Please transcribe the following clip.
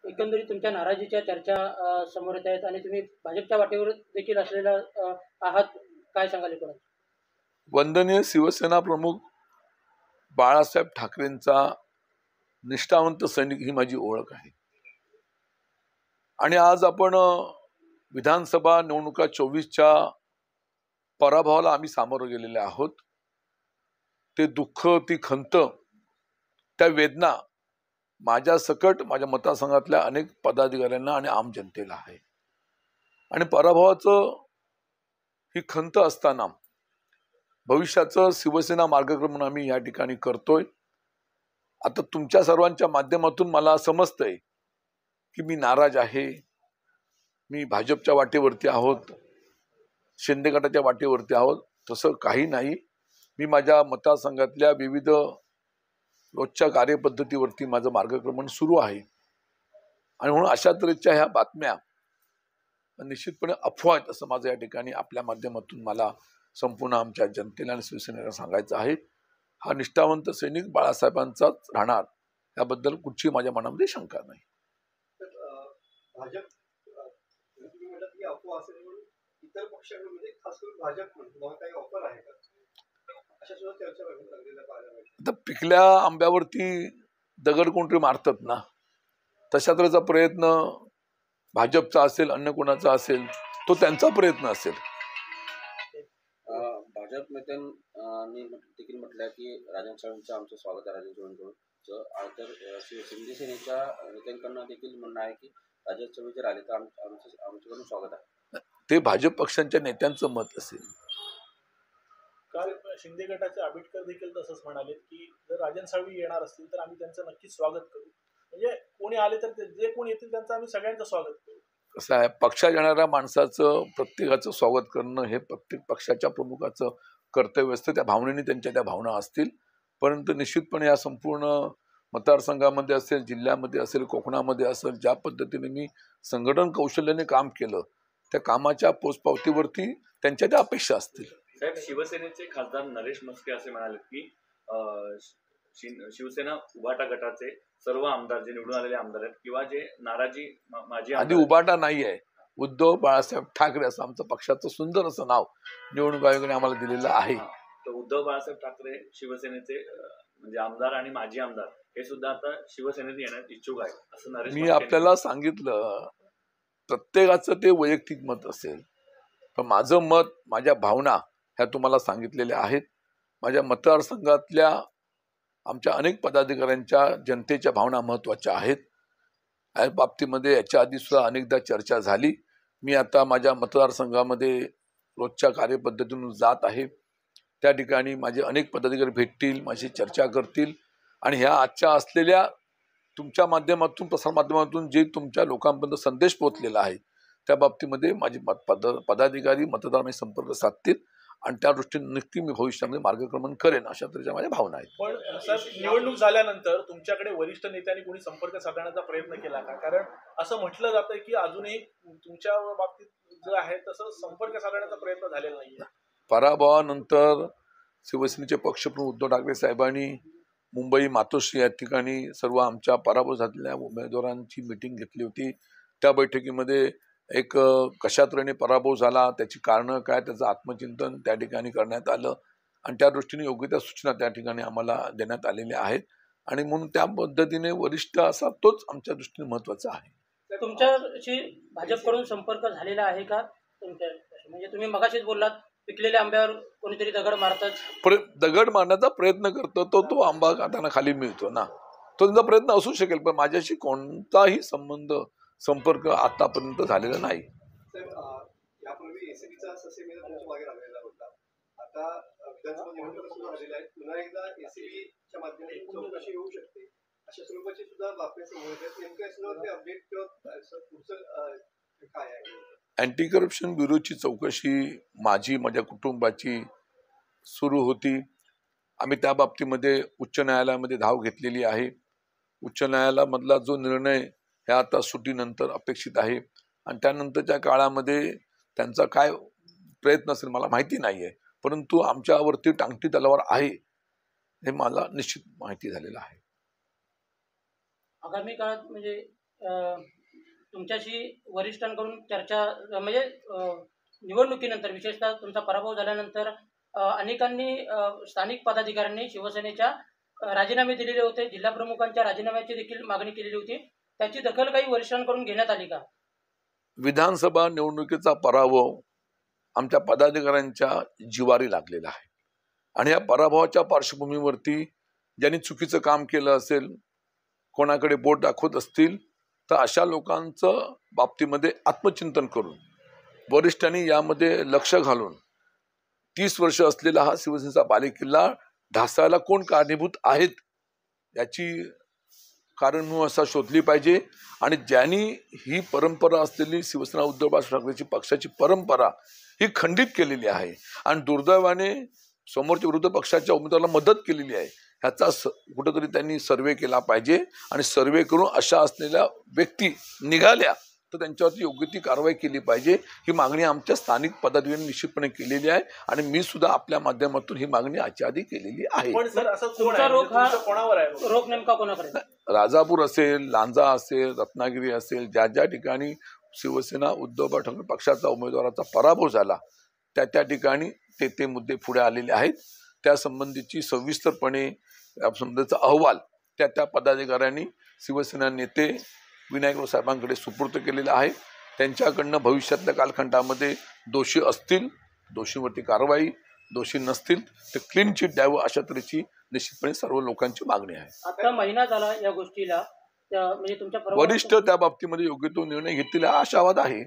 एकंदरीत तुमच्या नाराजीच्या चर्चा समोर येत आहेत आणि तुम्ही भाजपच्या वाटेवर देखील असलेला आहात, काय सांगाल एकूणच? वंदनीय शिवसेना प्रमुख बाळासाहेब ठाकरेंचा निष्ठावंत सैनिक ही माझी ओळख आहे। आणि आज आपण विधानसभा निवडणुका 24च्या पराभवाला आम्ही सामोरं गेलेले आहोत। ते दुःख, ती खंत, त्या वेदना माझ्या सकट माझ्या मतदारसंघातल्या अनेक पदाधिकाऱ्यांना आणि आम जनतेला आहे। आणि पराभवाचं ही खंत असताना भविष्याचं शिवसेना मार्गक्रमण आम्ही या ठिकाणी करतोय। आता तुमच्या सर्वांच्या माध्यमातून मला समजतंय की मी नाराज आहे, मी भाजपच्या वाटेवरती आहोत, शिंदे गटाच्या वाटेवरती आहोत। तसं काही नाही। मी माझ्या मतदारसंघातल्या विविध रोजच्या कार्यपद्धतीवरती माझं मार्गक्रमण सुरू आहे। आणि म्हणून अशा तऱ्हेच्या ह्या बातम्या निश्चितपणे अफवा आहेत असं माझं या ठिकाणी आपल्या माध्यमातून मला संपूर्ण आमच्या जनतेला आणि शिवसेनेला सांगायचं आहे। हा निष्ठावंत सैनिक बाळासाहेबांचाच राहणार याबद्दल कुठची माझ्या मनामध्ये शंका नाही। भाजप तुम्ही म्हणत की अफवा असेल म्हणून इतर पक्षांमध्ये खास करून भाजप म्हणून काही ऑफर आहे का, अशा सुद्धा चर्चा लागलेल्या पाहायला मिळतात। आता पिकल्या आंब्यावरती दगड कोणतरी मारतात ना, तशा तऱ्हेचा प्रयत्न भाजपचा असेल, अन्य कोणाचा असेल, तो त्यांचा प्रयत्न असेल। भाजप नेत्यांनी देखील म्हटलं की राजन साळवींचं आमचं स्वागत आहे, राजन साळवींचं। तर शिवसेनेच्या नेत्यांकडून देखील म्हणणं आहे की राजन साळवी जर आले तर आमच्याकडून स्वागत आहे। ते भाजप पक्षांच्या नेत्यांचं मत असेल। काल शिंदे गटाचे आबिटकर देखील तसंच म्हणाले की जर राजन साळवी येणार असतील तर आम्ही त्यांचं नक्कीच स्वागत करू। म्हणजे कोणी आले तर जे कोणी येतील त्यांचं आम्ही सगळ्यांचं स्वागत करू। कसं आहे, पक्षात येणाऱ्या माणसाचं प्रत्येकाचं स्वागत करणं हे प्रत्येक पक्षाच्या प्रमुखाचं कर्तव्य असतं। त्या भावनेने त्यांच्या त्या भावना असतील, परंतु निश्चितपणे या संपूर्ण मतदारसंघामध्ये असेल, जिल्ह्यामध्ये असेल, कोकणामध्ये असेल, ज्या पद्धतीने मी संघटन कौशल्याने काम केलं त्या कामाच्या पोचपावतीवरती त्यांच्या त्या अपेक्षा असतील। साहेब, शिवसेनेचे खासदार नरेश म्हस्के असे म्हणाले की शिवसेना उभाटा गटाचे सर्व आमदार जे निवडून आलेले आमदार आहेत किंवा जे नाराजी माझी आधी उभाटा नाही आहे, उद्धव बाळासाहेब ठाकरे असं आमचं पक्षाचं सुंदर असं नाव निवडणूक आयोगाने आम्हाला दिलेलं आहे। तर उद्धव बाळासाहेब ठाकरे शिवसेनेचे म्हणजे आमदार आणि माजी आमदार हे सुद्धा आता शिवसेनेत येण्यास इच्छुक आहे असं नरेश मी आपल्याला सांगितलं। प्रत्येकाचं ते वैयक्तिक मत असेल, पण माझं मत, माझ्या भावना ह्या तुम्हाला सांगितलेल्या आहेत। माझ्या मतदारसंघातल्या आमच्या अनेक पदाधिकाऱ्यांच्या जनतेच्या भावना महत्त्वाच्या आहेत। या बाबतीमध्ये याच्या आधी सुद्धा अनेकदा चर्चा झाली। मी आता माझ्या मतदारसंघामध्ये रोजच्या कार्यपद्धतीतून जात आहे। त्या ठिकाणी माझे अनेक पदाधिकारी भेटतील, माझी चर्चा करतील आणि ह्या आजच्या असलेल्या तुमच्या माध्यमातून, प्रसार माध्यमातून जे तुमच्या लोकांपर्यंत संदेश पोहोचलेला आहे त्या बाबतीमध्ये माझे पदाधिकारी मतदारांशी संपर्क साधतील आणि त्या दृष्टीने नक्की मी भविष्यामध्ये मार्गक्रमण करेन अशा तऱ्हेच्या माझ्या भावना आहेत। पण सर, निवडणूक झाल्यानंतर तुमच्याकडे वरिष्ठ नेत्यांनी कोणी संपर्क साधण्याचा प्रयत्न केला का? कारण असं म्हटलं जातं की अजूनही तुमच्या बाबतीत जे आहे तसं संपर्क साधण्याचा प्रयत्न झालेला नाहीये। पराभवानंतर शिवसेनेचे पक्षप्रमुख उद्धव ठाकरे साहेबांनी मुंबई मातोश्री या ठिकाणी सर्व आमच्या पराभव झालेल्या उमेदवारांची मीटिंग घेतली होती। त्या बैठकीमध्ये एक कशा तऱ्हेने पराभव झाला, त्याची कारणं काय, त्याचं आत्मचिंतन त्या ठिकाणी करण्यात आलं आणि त्या दृष्टीने योग्य त्या सूचना त्या ठिकाणी आम्हाला देण्यात आलेल्या आहेत। आणि म्हणून त्या पद्धतीने वरिष्ठ असा तोच आमच्या दृष्टीने महत्त्वाचा आहे। तुमच्याशी भाजपकडून संपर्क झालेला आहे का? म्हणजे तुम्ही मगाशीच बोललात पिकलेल्या आंब्यावर कोणीतरी दगड मारतात, दगड मारण्याचा प्रयत्न करतो तो आंबा खाताना खाली मिळतो ना, तो त्यांचा प्रयत्न असू शकेल, पण माझ्याशी कोणताही संपर्क आतापर्यंत झालेला नाही। यापूर्वी एसीबीचा ससेमिनार तुमच्या मागे लागलेला होता, आता विधानसभा निवडणूक सुरू झालेल्या आहेत, पुन्हा एकदा एसीबीच्या माध्यमातून चौकशी होऊ शकते अशा स्वरूपाची सुद्धा बातम्या समोर येतात। नेमकं याच्यावर अपडेट पुढचं काय आहे? अँटी करप्शन ब्युरोची चौकशी माझ्या कुटुंबाची सुरू होती। आम्ही त्या बाबतीमध्ये उच्च न्यायालयामध्ये धाव घेतलेली आहे। उच्च न्यायालयामधला जो निर्णय हे आता सुटीनंतर अपेक्षित आहे आणि त्यानंतरच्या काळामध्ये त्यांचा काय प्रयत्न असेल मला माहिती नाही आहे, परंतु आमच्यावरती टांगती तलवार आहे हे मला निश्चित माहिती झालेलं आहे। आगामी काळात म्हणजे तुमच्याशी वरिष्ठांकडून चर्चा म्हणजे निवडणुकीनंतर विशेषतः तुमचा पराभव झाल्यानंतर अनेकांनी स्थानिक पदाधिकाऱ्यांनी शिवसेनेच्या राजीनामे दिलेले होते. जिल्हाप्रमुखांच्या राजीनाम्याची देखील मागणी केलेली होती. त्याची दखल काही वरिष्ठांकडून घेण्यात आली का? विधानसभा निवडणुकीचा पराभव आमच्या पदाधिकाऱ्यांच्या जिवारी लागलेला आहे आणि या पराभवाच्या पार्श्वभूमीवरती ज्यांनी चुकीचं काम केलं असेल, कोणाकडे बोट दाखवत असतील, तर अशा लोकांचं बाबतीमध्ये आत्मचिंतन करून वरिष्ठांनी यामध्ये लक्ष घालून 30 वर्ष असलेला हा शिवसेनेचा बालेकिल्ला ढासायला कोण कारणीभूत आहेत याची कारण असा शोधली पाहिजे. आणि ज्यांनी ही परंपरा असलेली शिवसेना उद्धव बाळासाहेब ठाकरेची पक्षाची परंपरा ही खंडित केलेली आहे आणि दुर्दैवाने समोरच्या विरोधी पक्षाच्या उमेदवाराला मदत केलेली आहे, ह्याचा कुठंतरी त्यांनी सर्वे केला पाहिजे. आणि सर्वे करून अशा असलेल्या व्यक्ती निघाल्या तर त्यांच्यावरती योग्य ती कारवाई केली पाहिजे. ही मागणी आमच्या स्थानिक पदाधिकाऱ्यांनी निश्चितपणे केलेली आहे आणि मी सुद्धा आपल्या माध्यमातून ही मागणी आजच्या आधी केलेली आहे. पण सर असं कोण तुमचा आहे? रोख म्हणजे हा तुमचं कोणावर आहे? रोख नेमका कोणाकडे? राजापूर असेल, लांजा असेल, रत्नागिरी असेल, ज्या ज्या ठिकाणी शिवसेना उद्धव ठाकरे पक्षाचा उमेदवाराचा पराभव झाला त्या त्या ठिकाणी ते मुद्दे पुढे आलेले आहेत. त्या संबंधीची सविस्तरपणे संबंधीचा अहवाल त्या त्या पदाधिकाऱ्यांनी शिवसेना नेते विनायकराव साहेबांकडे सुपूर्द केलेला आहे. त्यांच्याकडनं भविष्यातल्या कालखंडामध्ये दोषी असतील, दोषींवरती कारवाई, दोषी नसतील तर क्लीन चिट द्यावं अशा तऱ्हेची निश्चितपणे सर्व लोकांची मागणी आहे. आता महिना झाला या गोष्टीला, म्हणजे तुमच्या वरिष्ठ त्या बाबतीमध्ये योग्य तो निर्णय घेतील हा आशावाद आहे.